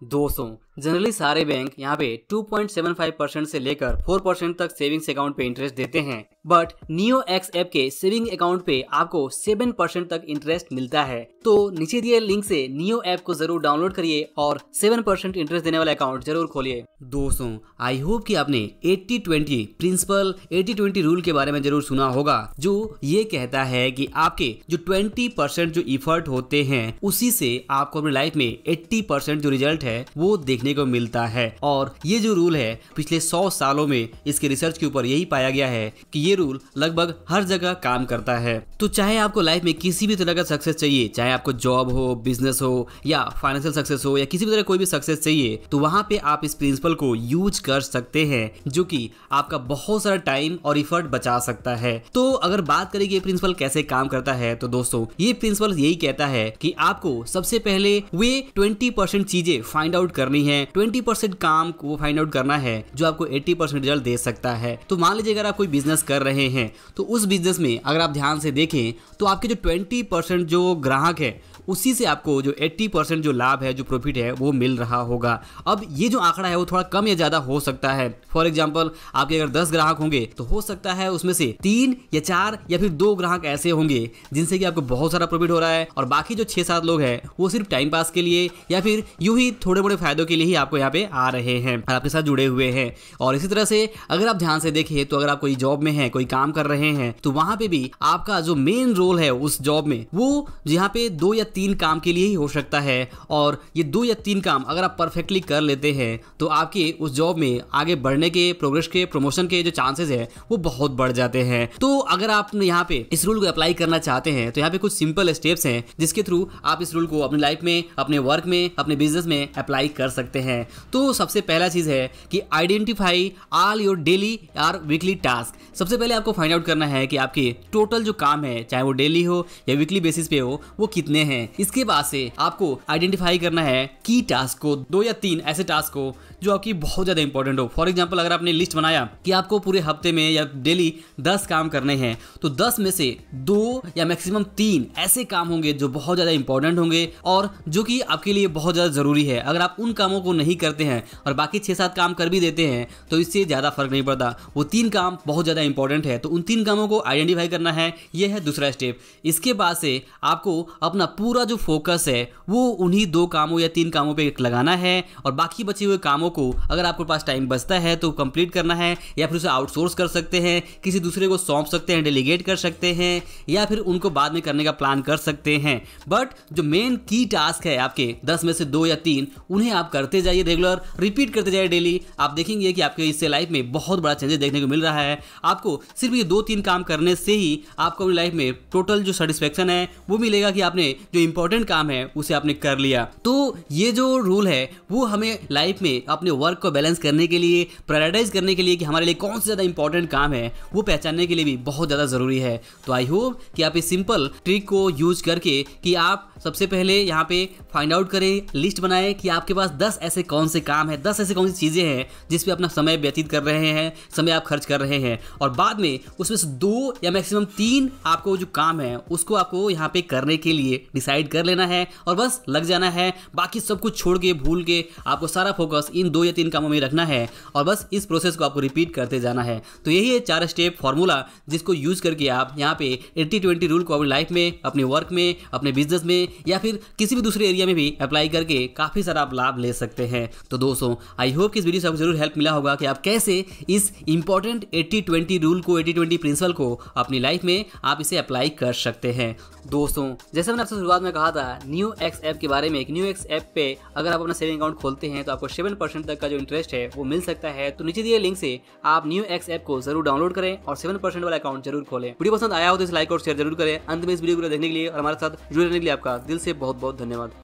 200 generally सारे bank यहाँ पे 2.75% से लेकर 4% तक सेविंग्स अकाउंट पे इंटरेस्ट देते हैं, बट नियो एक्स ऐप के सेविंग अकाउंट पे आपको 7% तक इंटरेस्ट मिलता है। तो नीचे दिए लिंक से नियो ऐप को जरूर डाउनलोड करिए और 7% इंटरेस्ट देने वाला अकाउंट जरूर खोलिए। दोस्तों, आई होप कि आपने 80-20 प्रिंसिपल 80-20 रूल के बारे में जरूर सुना होगा, जो ये कहता है कि आपके जो 20% जो इफर्ट होते हैं उसी से आपको अपनी लाइफ में 80% जो रिजल्ट है वो देखने को मिलता है। और ये जो रूल है पिछले 100 सालों में इसके रिसर्च के ऊपर यही पाया गया है कि ये रूल लगभग हर जगह काम करता है। तो चाहे आपको लाइफ में किसी भी तरह का सक्सेस चाहिए, चाहे आपको जॉब हो, बिजनेस हो या फाइनेंशियल सक्सेस हो या किसी भी तरह कोई भी सक्सेस चाहिए, तो वहां पे आप इस प्रिंसिपल को यूज कर सकते हैं, जो कि आपका बहुत सारा टाइम और इफर्ट बचा सकता है। तो अगर बात करें कि ये प्रिंसिपल कैसे काम करता है, तो दोस्तों ये प्रिंसिपल यही कहता है कि आपको सबसे पहले वे 20% चीजें फाइंड आउट करनी है, 20% काम को फाइंड आउट करना है जो आपको 80% रिजल्ट दे सकता है। तो मान लीजिए अगर आप कोई बिजनेस कर रहे हैं तो उस बिजनेस में अगर आप ध्यान से देखें तो आपके जो 20% जो ग्राहक है उसी से आपको जो 80% जो लाभ है, जो प्रॉफिट है वो मिल रहा होगा। अब ये जो आंकड़ा है वो थोड़ा कम या ज्यादा हो सकता है। फॉर एग्जांपल आपके अगर 10 ग्राहक होंगे तो हो सकता है उसमें से 3 या 4 या फिर 2 ग्राहक ऐसे होंगे जिनसे कि आपको बहुत सारा प्रॉफिट हो रहा है और बाकी जो 6-7 लोग हैं वो सिर्फ टाइम पास के लिए या फिर यूं ही थोड़े बड़े फायदों के लिए ही आपको यहाँ पे आ रहे हैं और आपके साथ जुड़े हुए हैं। और इसी तरह से अगर आप ध्यान से देखें तो अगर आप कोई जॉब में है, कोई काम कर रहे हैं, तो वहां पे भी आपका जो मेन रोल है उस जॉब में वो यहाँ पे 2 या 3 काम के लिए ही हो सकता है। और ये 2 या 3 काम अगर आप परफेक्टली कर लेते हैं तो आपके उस जॉब में आगे बढ़ने के, प्रोग्रेस के, प्रमोशन के जो चांसेस है वो बहुत बढ़ जाते हैं। तो अगर आप यहाँ पे इस रूल को अप्लाई करना चाहते हैं तो यहाँ पे कुछ सिंपल स्टेप्स हैं जिसके थ्रू आप इस रूल को अपनी लाइफ में, अपने वर्क में, अपने बिजनेस में अप्लाई कर सकते हैं। तो सबसे पहला चीज है कि आइडेंटिफाई ऑल योर डेली और वीकली टास्क। सबसे पहले आपको फाइंड आउट करना है कि आपके टोटल जो काम है, चाहे वो डेली हो या वीकली बेसिस पे हो, वो कितने हैं। इसके बाद से आपको आइडेंटिफाई करना है की टास्क को, 2 या 3 ऐसे टास्क को जो आपकी बहुत ज्यादा इंपॉर्टेंट हो। फॉर एग्जांपल अगर आपने लिस्ट बनाया कि आपको पूरे हफ्ते में या डेली 10 काम करने हैं, तो 10 में से 2 या मैक्सिमम 3 ऐसे काम होंगे जो बहुत ज्यादा इंपॉर्टेंट होंगे और जो कि आपके लिए बहुत ज्यादा जरूरी है। अगर आप उन कामों को नहीं करते हैं और बाकी 6-7 काम कर भी देते हैं तो इससे ज्यादा फर्क नहीं पड़ता। वो 3 काम बहुत ज्यादा इंपॉर्टेंट है, तो उन 3 कामों को आइडेंटिफाई करना है। यह है दूसरा स्टेप। इसके बाद से आपको अपना पूरा जो फोकस है वो उन्हीं 2 कामों या 3 कामों पे लगाना है और बाकी बचे हुए कामों को अगर आपके पास टाइम बचता है तो कंप्लीट करना है, या फिर उसे आउटसोर्स कर सकते हैं, किसी दूसरे को सौंप सकते हैं, डेलीगेट कर सकते हैं, या फिर उनको बाद में करने का प्लान कर सकते हैं। बट जो मेन की टास्क है आपके 10 में से 2 या 3, उन्हें आप करते जाइए, रेगुलर रिपीट करते जाइए डेली। आप देखेंगे कि आपके इससे लाइफ में बहुत बड़ा चेंजेस देखने को मिल रहा है। आपको सिर्फ ये 2-3 काम करने से ही आपको अपनी लाइफ में टोटल जो सेटिस्फेक्शन है वो मिलेगा कि आपने जो इंपॉर्टेंट काम है उसे आपने कर लिया। तो ये जो रूल है वो हमें लाइफ में अपने वर्क को बैलेंस करने के लिए, प्रायोरिटाइज करने के लिए कि हमारे लिए कौन से ज्यादा इंपॉर्टेंट काम है वो पहचानने के लिए भी बहुत ज्यादा जरूरी है। तो आई होप कि आप इस सिंपल ट्रिक को यूज करके कि आप सबसे पहले यहाँ पे फाइंड आउट करें, लिस्ट बनाएं कि आपके पास 10 ऐसे कौन से काम है, 10 ऐसे कौन सी चीजें हैं जिस पे अपना समय व्यतीत कर रहे हैं, समय आप खर्च कर रहे हैं, और बाद में उसमें से 2 या मैक्सिमम 3 आपको जो काम है उसको आपको यहाँ पे करने के लिए डिसाइड कर लेना है और बस लग जाना है। बाकी सब कुछ छोड़ के, भूल के आपको सारा फोकस इन 2 या 3 कामों में रखना है और बस इस प्रोसेस को आपको रिपीट करते जाना है। तो यही है 4 स्टेप फॉर्मूला जिसको यूज करके आप यहाँ पे 80-20 रूल को अपनी लाइफ में, अपने वर्क में, अपने बिजनेस में या फिर किसी भी दूसरे एरिया में भी अप्लाई करके काफी सारा आप लाभ ले सकते हैं। तो दोस्तों आई होप कि इस वीडियो से आपको जरूर हेल्प मिला होगा कि आप कैसे इस इंपॉर्टेंट 80-20 रूल को, 80-20 प्रिंसिपल को अपनी लाइफ में आप इसे अप्लाई कर सकते हैं। दोस्तों जैसे मैंने आपसे शुरुआत में कहा था नियो एक्स ऐप के बारे में, नियो एक्स ऐप पे अगर आप अपना सेविंग अकाउंट खोलते हैं तो आपको 7% तक का जो इंटरेस्ट है वो मिल सकता है। तो नीचे दिए लिंक से आप नियो एक्स ऐप को जरूर डाउनलोड करें और 7% वाला अकाउंट जरूर खोलें। वीडियो पसंद आया हो तो इसे लाइक और शेयर जरूर करें। अंत में इस वीडियो को देखने के लिए और हमारे साथ जुड़े रहने के लिए आपका दिल से बहुत बहुत धन्यवाद।